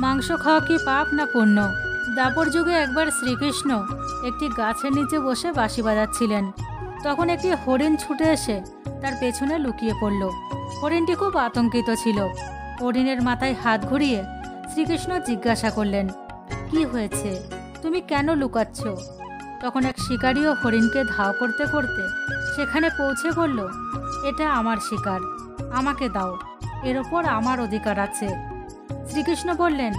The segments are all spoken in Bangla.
মাংস খাওয়া কি পাপ না পুণ্য? দাপর যুগে একবার শ্রীকৃষ্ণ একটি গাছের নিচে বসে বাঁশি বাজাচ্ছিলেন। তখন একটি হরিণ ছুটে এসে তার পেছনে লুকিয়ে পড়ল। হরিণটি খুব আতঙ্কিত ছিল। হরিণের মাথায় হাত ঘুরিয়ে শ্রীকৃষ্ণ জিজ্ঞাসা করলেন, কি হয়েছে, তুমি কেন লুকাচ্ছ? তখন এক শিকারীও হরিণকে ধাও করতে করতে সেখানে পৌঁছে বলল, এটা আমার শিকার, আমাকে দাও, এর ওপর আমার অধিকার আছে। শ্রীকৃষ্ণ বললেন,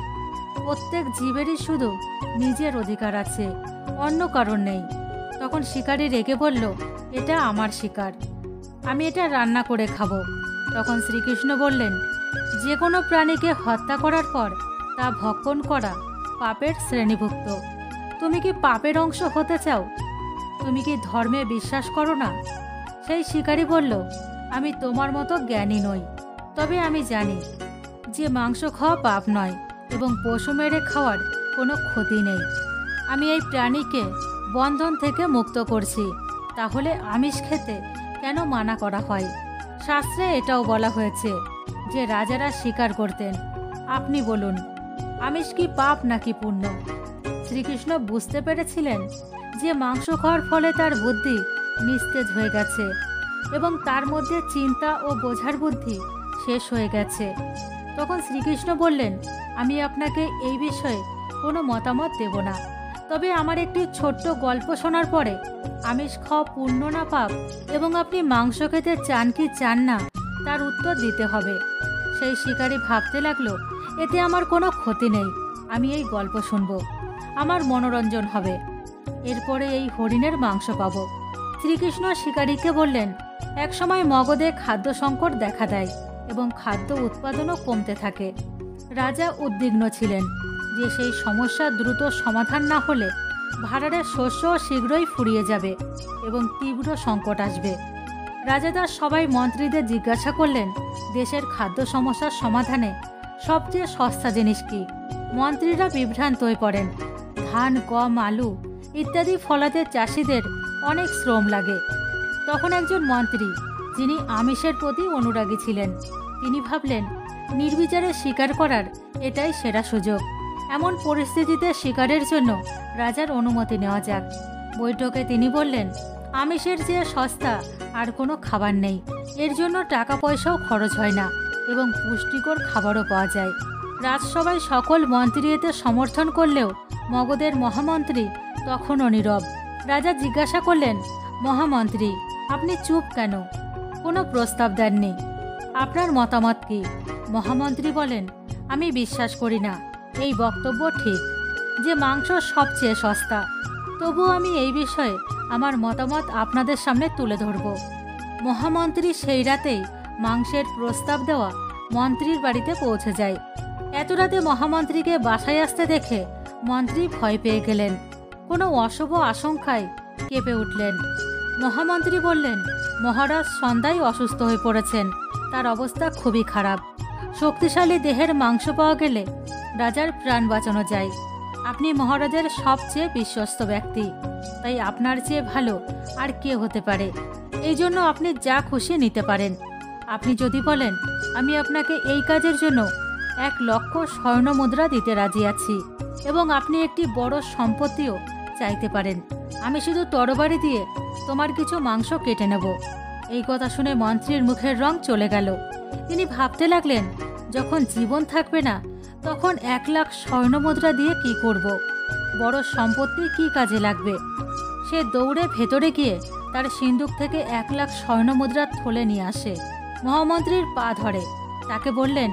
প্রত্যেক জীবেরই শুধু নিজের অধিকার আছে, অন্য কারণ নেই। তখন শিকারী রেগে বলল, এটা আমার শিকার, আমি এটা রান্না করে খাবো। তখন শ্রীকৃষ্ণ বললেন, যে কোনো প্রাণীকে হত্যা করার পর তা ভক্ষণ করা পাপের শ্রেণীভুক্ত। তুমি কি পাপের অংশ হতে চাও? তুমি কি ধর্মে বিশ্বাস করো না? সেই শিকারী বলল, আমি তোমার মতো জ্ঞানী নই, তবে আমি জানি যে মাংস খাওয়া পাপ নয় এবং পশু মেরে খাওয়ার কোনো ক্ষতি নেই। আমি এই প্রাণীকে বন্ধন থেকে মুক্ত করছি, তাহলে আমিষ খেতে কেন মানা করা হয়? শাস্ত্রে এটাও বলা হয়েছে যে রাজারা শিকার করতেন। আপনি বলুন, আমিষ কি পাপ নাকি পুণ্য? শ্রীকৃষ্ণ বুঝতে পেরেছিলেন যে মাংস খাওয়ার ফলে তার বুদ্ধি নিস্তেজ হয়ে গেছে এবং তার মধ্যে চিন্তা ও বোঝার বুদ্ধি শেষ হয়ে গেছে। তখন শ্রীকৃষ্ণ বললেন, আমি আপনাকে এই বিষয়ে কোনো মতামত দেব না, তবে আমার একটি ছোট্ট গল্প শোনার পরে আমিষ খাওয়া পুণ্য না পাপ এবং আপনি মাংস খেতে চান কি চান না তার উত্তর দিতে হবে। সেই শিকারী ভাবতে লাগলো, এতে আমার কোনো ক্ষতি নেই, আমি এই গল্প শুনব, আমার মনোরঞ্জন হবে, এরপরে এই হরিণের মাংস পাব। শ্রীকৃষ্ণ শিকারীকে বললেন, একসময় মগধে খাদ্য সংকট দেখা দেয় এবং খাদ্য উৎপাদনও কমতে থাকে। রাজা উদ্বিগ্ন ছিলেন যে সেই সমস্যার দ্রুত সমাধান না হলে ভাঁড়ারের শস্য শীঘ্রই ফুরিয়ে যাবে এবং তীব্র সংকট আসবে। রাজা তার সবাই মন্ত্রীদের জিজ্ঞাসা করলেন, দেশের খাদ্য সমস্যার সমাধানে সবচেয়ে সস্তা জিনিস কি? মন্ত্রীরা বিভ্রান্ত হয়ে পড়েন। ধান, গম, আলু ইত্যাদি ফলাতে চাষিদের অনেক শ্রম লাগে। তখন একজন মন্ত্রী, যিনি আমিষের প্রতি অনুরাগী ছিলেন, তিনি ভাবলেন, নির্বিচারে শিকার করার এটাই সেরা সুযোগ। এমন পরিস্থিতিতে শিকারের জন্য রাজার অনুমতি নেওয়া যাক। বৈঠকে তিনি বললেন, আমিষের চেয়ে সস্তা আর কোনো খাবার নেই, এর জন্য টাকা পয়সাও খরচ হয় না এবং পুষ্টিকর খাবারও পাওয়া যায়। রাজসভায় সকল মন্ত্রী এতে সমর্থন করলেও মগধের মহামন্ত্রী তখনও নীরব। রাজা জিজ্ঞাসা করলেন, মহামন্ত্রী, আপনি চুপ কেন? কোনো প্রস্তাব দেননি, আপনার মতামত কি? মহামন্ত্রী বলেন, আমি বিশ্বাস করি না এই বক্তব্য ঠিক যে মাংস সবচেয়ে সস্তা, তবু আমি এই বিষয়ে আমার মতামত আপনাদের সামনে তুলে ধরব। মহামন্ত্রী সেই রাতেই মাংসের প্রস্তাব দেওয়া মন্ত্রীর বাড়িতে পৌঁছে যায়। এত রাতে মহামন্ত্রীকে বাসায় আসতে দেখে মন্ত্রী ভয় পেয়ে গেলেন, কোনো অশুভ আশঙ্কায় কেঁপে উঠলেন। মহামন্ত্রী বললেন, মহারাজ সন্ধ্যায় অসুস্থ হয়ে পড়েছেন, তার অবস্থা খুবই খারাপ। শক্তিশালী দেহের মাংস পাওয়া গেলে রাজার প্রাণ বাঁচানো যায়। আপনি মহারাজের সবচেয়ে বিশ্বস্ত ব্যক্তি, তাই আপনার চেয়ে ভালো আর কে হতে পারে? এই জন্য আপনি যা খুশি নিতে পারেন। আপনি যদি বলেন, আমি আপনাকে এই কাজের জন্য 1,00,000 স্বর্ণ মুদ্রা দিতে রাজি আছি এবং আপনি একটি বড় সম্পত্তিও চাইতে পারেন, আমি শুধু তরবারি দিয়ে তোমার কিছু মাংস কেটে নেব। এই কথা শুনে মন্ত্রীর মুখের রং চলে গেল। তিনি ভাবতে লাগলেন, যখন জীবন থাকবে না তখন 1,00,000 স্বর্ণ মুদ্রা দিয়ে কি করব? বড় সম্পত্তি কি কাজে লাগবে? সে দৌড়ে ভেতরে গিয়ে তার সিন্দুক থেকে 1,00,000 স্বর্ণ মুদ্রার থলে নিয়ে আসে। মহামন্ত্রীর পা ধরে তাকে বললেন,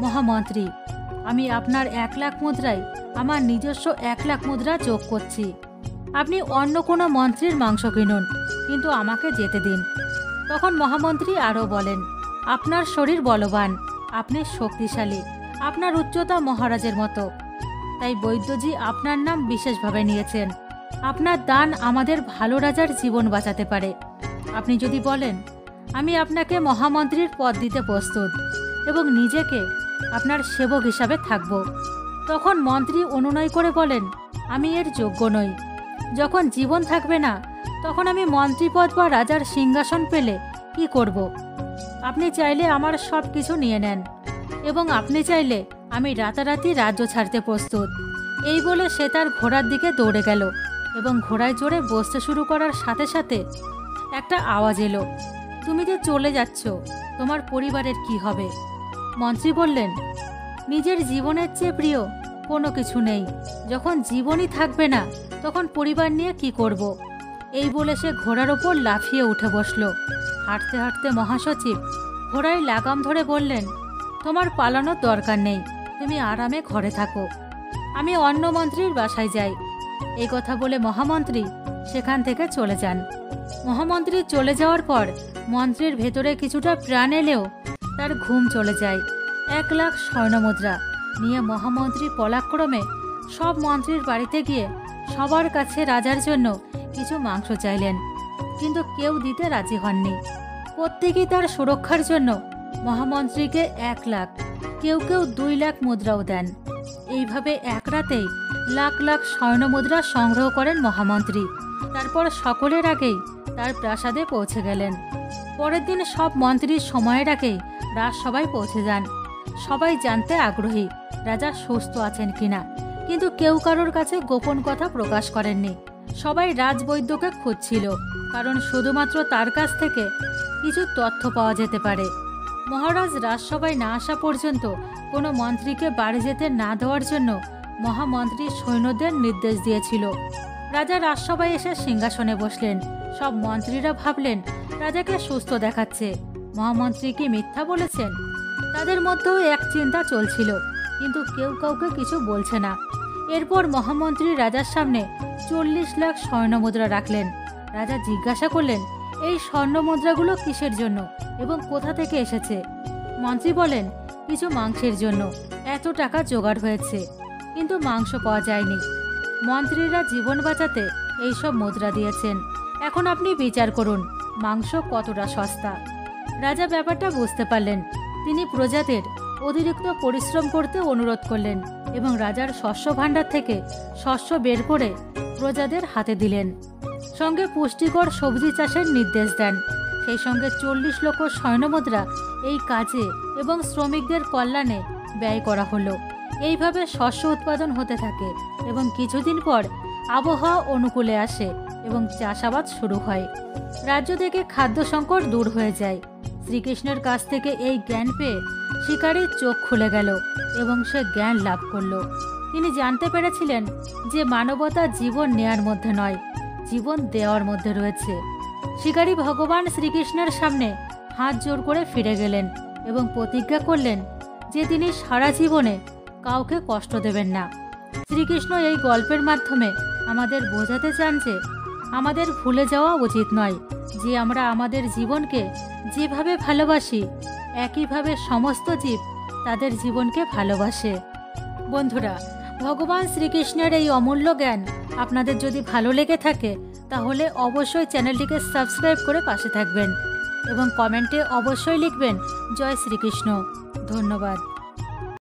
মহামন্ত্রী, আমি আপনার 1,00,000 মুদ্রায় আমার নিজস্ব 1,00,000 মুদ্রা যোগ করছি। আপনি অন্য কোনো মন্ত্রীর মাংস কিনুন, কিন্তু আমাকে যেতে দিন। তখন মহামন্ত্রী আরও বলেন, আপনার শরীর বলবান, আপনি শক্তিশালী, আপনার উচ্চতা মহারাজের মতো, তাই বৈদ্যজি আপনার নাম বিশেষভাবে নিয়েছেন। আপনার দান আমাদের ভালো রাজার জীবন বাঁচাতে পারে। আপনি যদি বলেন, আমি আপনাকে মহামন্ত্রীর পদ দিতে প্রস্তুত এবং নিজেকে আপনার সেবক হিসাবে থাকব। তখন মন্ত্রী অনুনয় করে বলেন, আমি এর যোগ্য নই। যখন জীবন থাকবে না তখন আমি মন্ত্রীপদ বা রাজার সিংহাসন পেলে কি করব? আপনি চাইলে আমার সব কিছু নিয়ে নেন এবং আপনি চাইলে আমি রাতারাতি রাজ্য ছাড়তে প্রস্তুত। এই বলে সে তার ঘোড়ার দিকে দৌড়ে গেল এবং ঘোড়ায় চড়ে বসতে শুরু করার সাথে সাথে একটা আওয়াজ এলো, তুমি যে চলে যাচ্ছ, তোমার পরিবারের কি হবে? মন্ত্রী বললেন, নিজের জীবনের চেয়ে প্রিয় কোনো কিছু নেই। যখন জীবনই থাকবে না তখন পরিবার নিয়ে কি করব? এই বলে সে ঘোড়ার ওপর লাফিয়ে উঠে বসল। হাঁটতে হাঁটতে মহাসচিব ঘোড়ায় লাগাম ধরে বললেন, তোমার পালানোর দরকার নেই, তুমি আরামে ঘরে থাকো, আমি অন্য মন্ত্রীর বাসায় যাই। এই কথা বলে মহামন্ত্রী সেখান থেকে চলে যান। মহামন্ত্রী চলে যাওয়ার পর মন্ত্রীর ভেতরে কিছুটা প্রাণ এলেও তার ঘুম চলে যায়। 1,00,000 স্বর্ণমুদ্রা নিয়ে মহামন্ত্রী পলাক্রমে সব মন্ত্রীর বাড়িতে গিয়ে সবার কাছে রাজার জন্য কিছু মাংস চাইলেন, কিন্তু কেউ দিতে রাজি হননি। প্রত্যেকেই তার সুরক্ষার জন্য মহামন্ত্রীকে 1,00,000, কেউ কেউ 2,00,000 মুদ্রাও দেন। এইভাবে এক রাতেই লাখ লাখ স্বর্ণমুদ্রা সংগ্রহ করেন মহামন্ত্রী। তারপর সকলের আগেই তার প্রাসাদে পৌঁছে গেলেন। পরের দিন সব মন্ত্রীর সময়ের আগেই রাজসভায় পৌঁছে যান। সবাই জানতে আগ্রহী রাজা সুস্থ আছেন কিনা, কিন্তু কেউ কারোর কাছে গোপন কথা প্রকাশ করেননি। সবাই রাজবৈদ্যকে খুঁজছিল, কারণ শুধুমাত্র তার কাছ থেকে কিছু তথ্য পাওয়া যেতে পারে। মহারাজ রাজসভায় না আসা পর্যন্ত কোনো মন্ত্রীকে বাড়ি যেতে না দেওয়ার জন্য মহামন্ত্রী সৈন্যদের নির্দেশ দিয়েছিল। রাজা রাজসভায় এসে সিংহাসনে বসলেন। সব মন্ত্রীরা ভাবলেন রাজাকে সুস্থ দেখাচ্ছে, মহামন্ত্রী কি মিথ্যা বলেছেন? তাদের মধ্যেও এক চিন্তা চলছিল, কিন্তু কেউ কাউকে কিছু বলছে না। এরপর মহামন্ত্রী রাজার সামনে 40,00,000 স্বর্ণমুদ্রা রাখলেন। রাজা জিজ্ঞাসা করলেন, এই স্বর্ণমুদ্রাগুলো কিসের জন্য এবং কোথা থেকে এসেছে? মন্ত্রী বলেন, কিছু মাংসের জন্য এত টাকা জোগাড় হয়েছে, কিন্তু মাংস পাওয়া যায়নি। মন্ত্রীরা জীবন বাঁচাতে এইসব মুদ্রা দিয়েছেন। এখন আপনি বিচার করুন মাংস কতটা সস্তা। রাজা ব্যাপারটা বুঝতে পারলেন। তিনি প্রজাদের অতিরিক্ত পরিশ্রম করতে অনুরোধ করলেন এবং রাজার শস্য ভাণ্ডার থেকে শস্য বের করে প্রজাদের হাতে দিলেন। সঙ্গে পুষ্টিকর সবজি চাষের নির্দেশ দেন। সেই সঙ্গে 40 লক্ষ স্বর্ণমুদ্রা এই কাজে এবং শ্রমিকদের কল্যাণে ব্যয় করা হলো। এইভাবে শস্য উৎপাদন হতে থাকে এবং কিছুদিন পর আবহাওয়া অনুকূলে আসে এবং চাষাবাদ শুরু হয়। রাজ্য থেকে খাদ্য সংকট দূর হয়ে যায়। শ্রীকৃষ্ণের কাছ থেকে এই জ্ঞান পেয়ে শিকারীর চোখ খুলে গেল এবং সে জ্ঞান লাভ করল। তিনি জানতে পেরেছিলেন যে মানবতা জীবন নেয়ার মধ্যে নয়, জীবন দেওয়ার মধ্যে রয়েছে। শিকারী ভগবান শ্রীকৃষ্ণের সামনে হাত জোর করে ফিরে গেলেন এবং প্রতিজ্ঞা করলেন যে তিনি সারা জীবনে কাউকে কষ্ট দেবেন না। শ্রীকৃষ্ণ এই গল্পের মাধ্যমে আমাদের বোঝাতে চান যে আমাদের ভুলে যাওয়া উচিত নয়, যে আমরা আমাদের জীবনকে যেভাবে ভালোবাসি একইভাবে সমস্ত জীব তাদের জীবনকে ভালোবাসে। বন্ধুরা, ভগবান শ্রীকৃষ্ণের এই অমূল্য জ্ঞান আপনাদের যদি ভালো লেগে থাকে তাহলে অবশ্যই চ্যানেলটিকে সাবস্ক্রাইব করে পাশে থাকবেন এবং কমেন্টে অবশ্যই লিখবেন জয় শ্রীকৃষ্ণ। ধন্যবাদ।